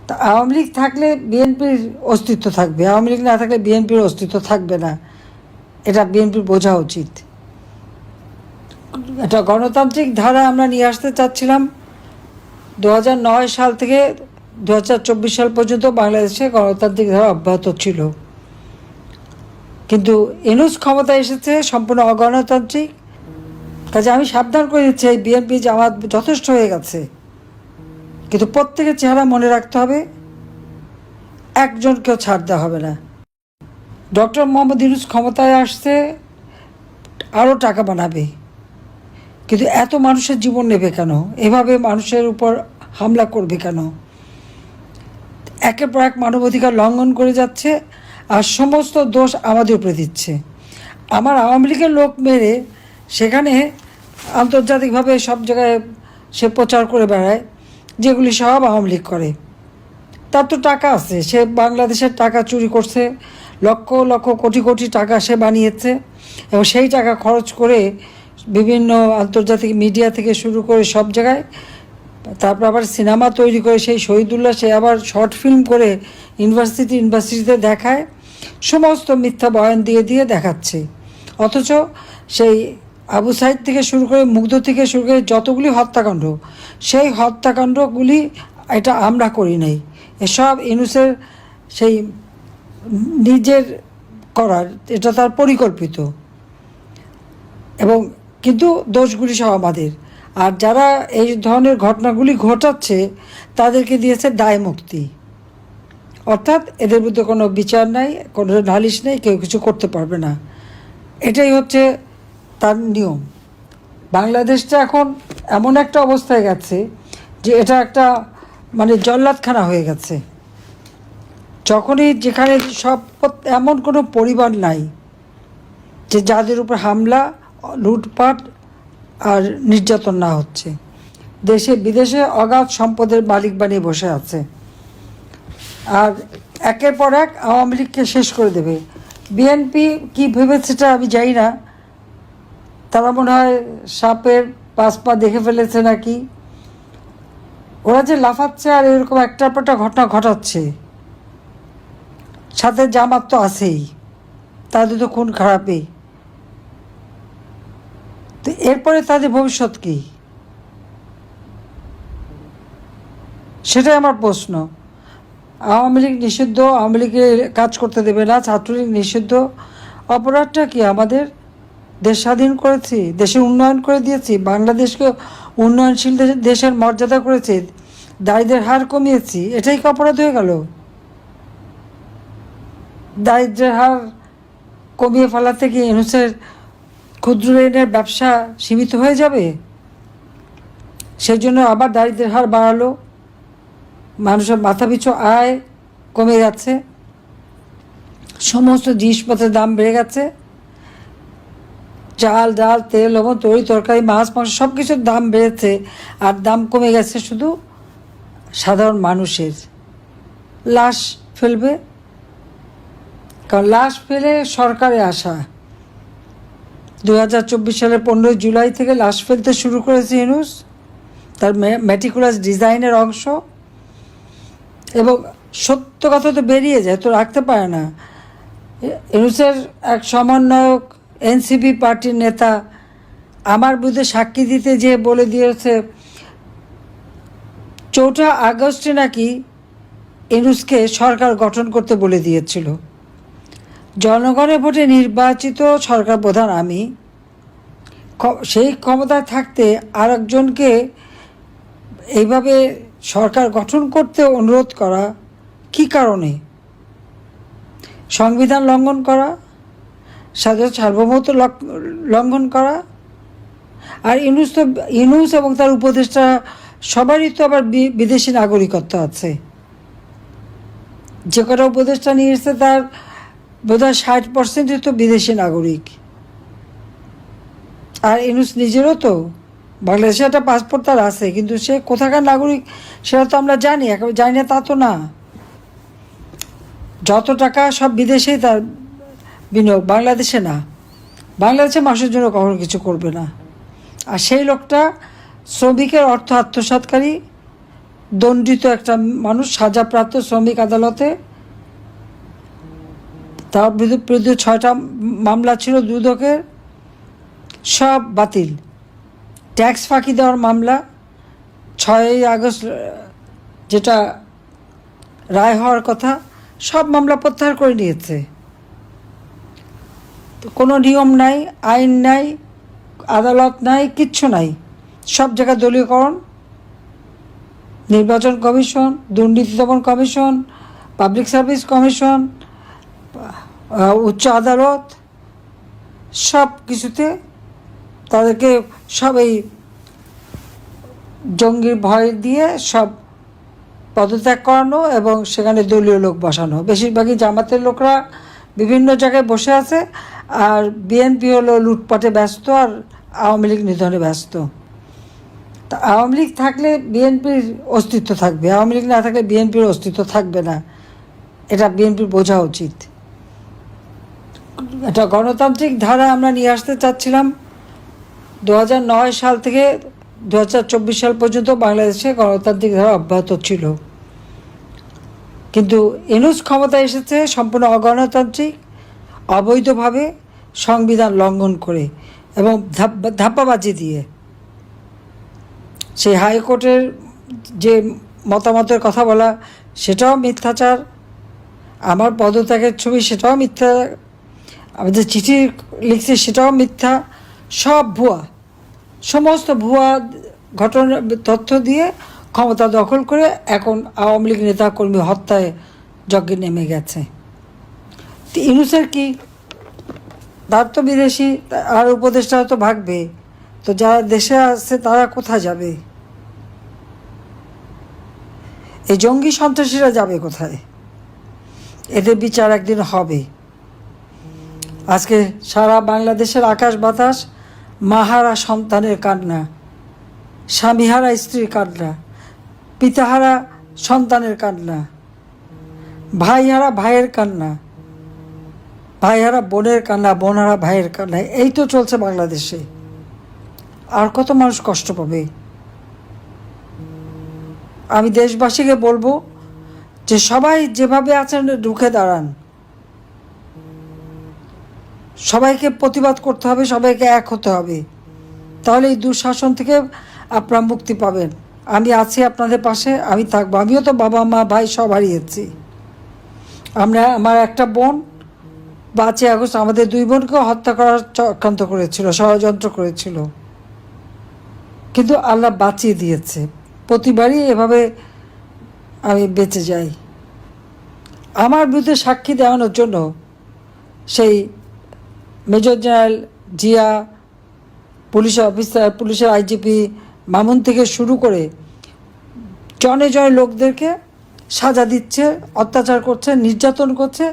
তা আওয়ামী লীগ থাকলে বিএনপির অস্তিত্ব থাকবে, আওয়ামী লীগ না থাকলে বিএনপির অস্তিত্ব থাকবে না, এটা বিএনপির বোঝা উচিত। একটা গণতান্ত্রিক ধারা আমরা নিয়ে আসতে চাচ্ছিলাম। 2009 সাল থেকে 2024 সাল পর্যন্ত বাংলাদেশে গণতান্ত্রিক ধারা অব্যাহত ছিল, কিন্তু ইউনূস ক্ষমতায় এসেছে সম্পূর্ণ অগণতান্ত্রিক। কাজে আমি সাবধান করে দিচ্ছি, এই বিএনপি জামাত যথেষ্ট হয়ে গেছে, কিন্তু প্রত্যেকের চেহারা মনে রাখতে হবে, একজনকেও ছাড় দেওয়া হবে না। ডক্টর মোহাম্মদ ইউনূস ক্ষমতায় আসছে আরও টাকা বানাবে, কিন্তু এত মানুষের জীবন নেবে কেন? এভাবে মানুষের উপর হামলা করবে কেন? একের পর এক মানবাধিকার লঙ্ঘন করে যাচ্ছে, আর সমস্ত দোষ আমাদের উপরে দিচ্ছে। আমার আওয়ামী লীগের লোক মেরে সেখানে আন্তর্জাতিকভাবে সব জায়গায় সে প্রচার করে বেড়ায়, যেগুলি সব আওয়ামী লীগ করে। তার তো টাকা আছে, সে বাংলাদেশের টাকা চুরি করছে, লক্ষ লক্ষ কোটি কোটি টাকা সে বানিয়েছে, এবং সেই টাকা খরচ করে বিভিন্ন আন্তর্জাতিক মিডিয়া থেকে শুরু করে সব জায়গায়, তারপর আবার সিনেমা তৈরি করে সেই শহীদুল্লাহ সে আবার শর্ট ফিল্ম করে ইউনিভার্সিটিতে দেখায়, সমস্ত মিথ্যা বয়ান দিয়ে দিয়ে দেখাচ্ছে। অথচ সেই আবু সাইদ থেকে শুরু করে মুগ্ধ থেকে শুরু করে যতগুলি হত্যাকাণ্ড, সেই হত্যাকাণ্ডগুলি এটা আমরা করি নাই, এসব ইউনূসের সেই নিজের করার, এটা তার পরিকল্পিত, এবং কিন্তু দোষগুলি সব আমাদের। আর যারা এই ধরনের ঘটনাগুলি ঘটাচ্ছে তাদেরকে দিয়েছে দায় মুক্তি, অর্থাৎ এদের বিরুদ্ধে কোনো বিচার নাই, কোনো নালিশ নেই, কেউ কিছু করতে পারবে না। এটাই হচ্ছে তার নিয়ম। বাংলাদেশটা এখন এমন একটা অবস্থায় গেছে যে এটা একটা মানে জল্লাদখানা হয়ে গেছে। যখনই যেখানে সব, এমন কোনো পরিবার নাই যে যাদের উপর হামলা, লুটপাট আর নির্যাতন না হচ্ছে। দেশে বিদেশে অগাধ সম্পদের মালিক বানিয়ে বসে আছে, আর একের পর এক আওয়ামী লীগকে শেষ করে দেবে। বিএনপি কী ভেবেছে সেটা আমি জানি না, তারা মনে হয় সাপের 5 পা দেখে ফেলেছে নাকি। ওরা যে লাফাচ্ছে আর এরকম একটার পর একটা ঘটনা ঘটাচ্ছে, সাথে জামাত তো আছেই, তাদের তো খুন খারাপই। তো এরপরে তাদের ভবিষ্যৎ কী, সেটাই আমার প্রশ্ন। আওয়ামী লীগ নিষিদ্ধ, আওয়ামী লীগের কাজ করতে দেবে না, ছাত্রলীগ নিষিদ্ধ। অপরাধটা কি? আমাদের দেশ স্বাধীন করেছি, দেশের উন্নয়ন করে দিয়েছি, বাংলাদেশকে উন্নয়নশীল দেশের মর্যাদা করেছি, দারিদ্রের হার কমিয়েছি, এটাই কি অপরাধ হয়ে গেল? দারিদ্রের হার কমিয়ে ফেলাতে কি ইউনূসের ক্ষুদ্র ঋণের ব্যবসা সীমিত হয়ে যাবে? সেই জন্য আবার দারিদ্রের হার বাড়ালো, মানুষের মাথাপিছু আয় কমে যাচ্ছে, সমস্ত জিনিসপত্রের দাম বেড়ে গেছে, চাল ডাল তেল লবণ তরি তরকারি মাছ মাংস সব কিছুর দাম বেড়েছে, আর দাম কমে গেছে শুধু সাধারণ মানুষের। লাশ ফেলবে, কারণ লাশ ফেলে সরকারে আসা। 2024 সালের 15 জুলাই থেকে লাশ ফেলতে শুরু করেছে ইউনূস, তার মেটিকুলাস ডিজাইনের অংশ। এবং সত্য কথা তো বেরিয়ে যায়, তো রাখতে পারে না। ইউনূসের এক সমন্বয়ক এনসিপি পার্টির নেতা আমার বিরুদ্ধে সাক্ষী দিতে যেয়ে বলে দিয়েছে 4 আগস্টে নাকি ইউনূসকে সরকার গঠন করতে বলে দিয়েছিল। জনগণের ভোটে নির্বাচিত সরকার প্রধান আমি, সেই ক্ষমতায় থাকতে আরেকজনকে এইভাবে সরকার গঠন করতে অনুরোধ করা কী কারণে? সংবিধান লঙ্ঘন করা, স্বাধীনতা সার্বভৌমত্ব লঙ্ঘন করা। আর ইউনূস এবং তার উপদেষ্টা সবারই তো আবার বিদেশি নাগরিকত্ব আছে। যে কটা উপদেষ্টা নিয়ে এসেছে তার বোধহয় 60% তো বিদেশি নাগরিক। আর ইউনূস নিজেরও তো বাংলাদেশে একটা পাসপোর্ট তার আছে, কিন্তু সে কোথাকার নাগরিক সেটা তো আমরা জানি, একেবারে জানি না তা তো না। যত টাকা সব বিদেশেই তার বিনিয়োগ, বাংলাদেশে না। বাংলাদেশে মানুষের জন্য কখনো কিছু করবে না। আর সেই লোকটা শ্রমিকের অর্থ আত্মসাৎকারী, দণ্ডিত একটা মানুষ, সাজাপ্রাপ্ত শ্রমিক আদালতে। তার বিরুদ্ধে 6টা মামলা ছিল দুদকের, সব বাতিল। ট্যাক্স ফাঁকি দেওয়ার মামলা 6ই আগস্ট যেটা রায় হওয়ার কথা, সব মামলা প্রত্যাহার করে নিয়েছে। কোনো নিয়ম নাই, আইন নাই, আদালত নাই, কিচ্ছু নাই। সব জায়গায় দলীয়করণ, নির্বাচন কমিশন, দুর্নীতি দমন কমিশন, পাবলিক সার্ভিস কমিশন, উচ্চ আদালত, সব কিছুতে তাদেরকে সব এই জঙ্গির ভয় দিয়ে সব পদত্যাগ করানো এবং সেখানে দলীয় লোক বসানো। বেশিরভাগই জামাতের লোকরা বিভিন্ন জায়গায় বসে আছে, আর বিএনপি হলো লুটপাটে ব্যস্ত, আর আওয়ামী লীগ নিধনে ব্যস্ত। তা আওয়ামী লীগ থাকলে বিএনপির অস্তিত্ব থাকবে, আওয়ামী লীগ না থাকলে বিএনপির অস্তিত্ব থাকবে না। এটা বিএনপির বোঝা উচিত। একটা গণতান্ত্রিক ধারা আমরা নিয়ে আসতে চাচ্ছিলাম। 2009 সাল থেকে 2024 সাল পর্যন্ত বাংলাদেশে গণতান্ত্রিক ধারা অব্যাহত ছিল, কিন্তু ইউনূস ক্ষমতায় এসেছে সম্পূর্ণ অগণতান্ত্রিক, অবৈধভাবে, সংবিধান লঙ্ঘন করে এবং ধাপ্পাবাজি দিয়ে। সেই হাইকোর্টের যে মতামতের কথা বলা, সেটাও মিথ্যাচার। আমার পদত্যাগের ছবি, সেটাও মিথ্যা। আমি যে চিঠি লিখছি, সেটাও মিথ্যা। সব ভুয়া, সমস্ত ভুয়া ঘটনা তথ্য দিয়ে ক্ষমতা দখল করে এখন আওয়ামী লীগ নেতা কর্মী হত্যায় যজ্ঞে নেমে গেছে। ইউনূসের কি, তার তো বিদেশি, আর উপদেষ্টা তো ভাগবে, তো যারা দেশে আছে তারা কোথায় যাবে? এই জঙ্গি সন্ত্রাসীরা যাবে কোথায়? এদের বিচার একদিন হবে। আজকে সারা বাংলাদেশের আকাশ বাতাস মাহারা সন্তানের কান্না, স্বামীহারা স্ত্রীর কান্না, পিতাহারা সন্তানের কান্না, ভাইহারা ভাইয়ের কান্না, ভাইহারা বোনের কান্না, বোনহারা ভাইয়ের কান্না। এই তো চলছে বাংলাদেশে। আর কত মানুষ কষ্ট পাবে? আমি দেশবাসীকে বলবো যে সবাই যেভাবে আছেন রুখে দাঁড়ান। সবাইকে প্রতিবাদ করতে হবে, সবাইকে এক হতে হবে, তাহলে এই দুঃশাসন থেকে আপনারা মুক্তি পাবেন। আমি আছি আপনাদের পাশে, আমি থাকবো। আমিও তো বাবা মা ভাই সব হারিয়েছি। আমার একটা বোন 5ই আগস্ট আমাদের 2 বোনকেও হত্যা করার চক্রান্ত করেছিল, ষড়যন্ত্র করেছিল, কিন্তু আল্লাহ বাঁচিয়ে দিয়েছে। প্রতিবারই এভাবে আমি বেঁচে যাই। আমার বিরুদ্ধে সাক্ষী দেওয়ানোর জন্য সেই major general Zia, police officer, পুলিশের আইজিপি মামুন থেকে শুরু করে জনে জনে লোকদেরকে সাজা দিচ্ছে, অত্যাচার করছে, নির্যাতন করছে।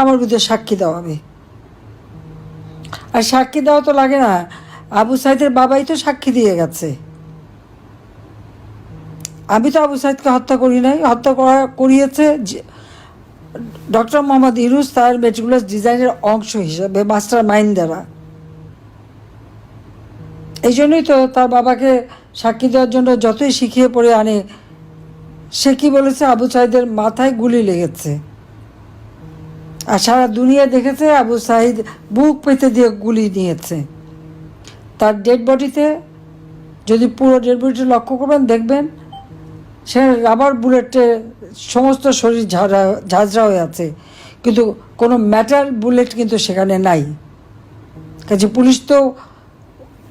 আমার বিরুদ্ধে সাক্ষী দেওয়াবে। আর সাক্ষী দেওয়া তো লাগে না, আবু সাইদের বাবাই তো সাক্ষী দিয়ে গেছে। আমি তো আবু সাইদকে হত্যা করি নাই, হত্যা করিয়েছে ডক্টর মোহাম্মদ ইউনূস, তার মেটিকুলাস ডিজাইনের অংশ হিসাবে, মাস্টার মাইন্ড দ্বারা। এই জন্যই তো তার বাবাকে সাক্ষী দেওয়ার জন্য যতই শিখিয়ে পড়ে আনে, সে কি বলেছে, আবু সাইদের মাথায় গুলি লেগেছে। আর সারা দুনিয়া দেখেছে আবু সাইদ বুক পেতে দিয়ে গুলি নিয়েছে। তার ডেড বডিতে, যদি পুরো ডেড বডিতে লক্ষ্য করবেন, দেখবেন সে রাবার বুলেটে সমস্ত শরীর ঝাঁঝরা হয়ে আছে, কিন্তু কোনো ম্যাটার বুলেট কিন্তু সেখানে নাই। কাজে পুলিশ তো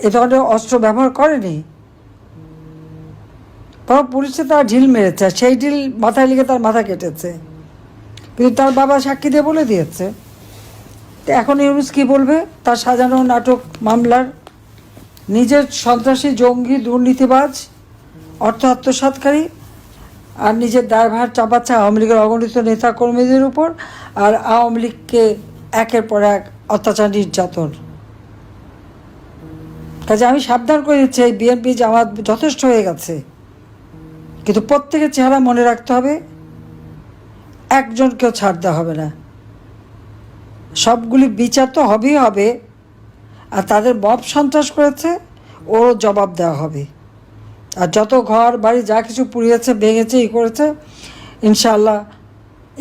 এ ধরনের অস্ত্র ব্যবহার করেনি, বরং পুলিশে তার ঢিল মেরেছে, সেই ঢিল মাথায় লেগে তার মাথা কেটেছে। কিন্তু তার বাবা সাক্ষী দিয়ে বলে দিয়েছে। তো এখন ইউনূস কী বলবে তার সাজানো নাটক মামলার? নিজের সন্ত্রাসী, জঙ্গি, দুর্নীতিবাজ, অর্থ আত্মসাৎকারী, আর নিজের দায়ভার চাপাচ্ছে আওয়ামী লীগের অগণিত নেতা কর্মীদের উপর, আর আওয়ামী লীগকে একের পর এক অত্যাচার, নির্যাতন। কাজে আমি সাবধান করে দিচ্ছি, এই বিএনপি জামাত যথেষ্ট হয়ে গেছে, কিন্তু প্রত্যেকের চেহারা মনে রাখতে হবে, একজনকেও ছাড় দেওয়া হবে না। সবগুলি বিচার তো হবেই হবে, আর তাদের মব সন্ত্রাস করেছে ওরও জবাব দেওয়া হবে। আর যত ঘর বাড়ি যা কিছু পুড়িয়েছে ভেঙেছে করেছে, ইনশাআল্লাহ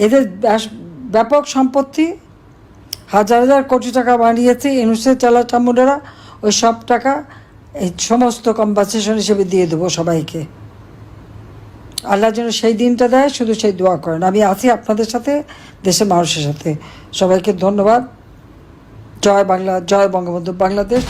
এদের ব্যাপক সম্পত্তি হাজার হাজার কোটি টাকা বানিয়েছে ইউনুসের চামুন্ডারা, ওই সব টাকা এই সমস্ত কম্পানসেশন হিসেবে দিয়ে দেবো সবাইকে। আল্লাহ যেন সেই দিনটা দেয়, শুধু সেই দোয়া করেন। আমি আছি আপনাদের সাথে, দেশের মানুষের সাথে। সবাইকে ধন্যবাদ। জয় বাংলা, জয় বঙ্গবন্ধু, বাংলাদেশ।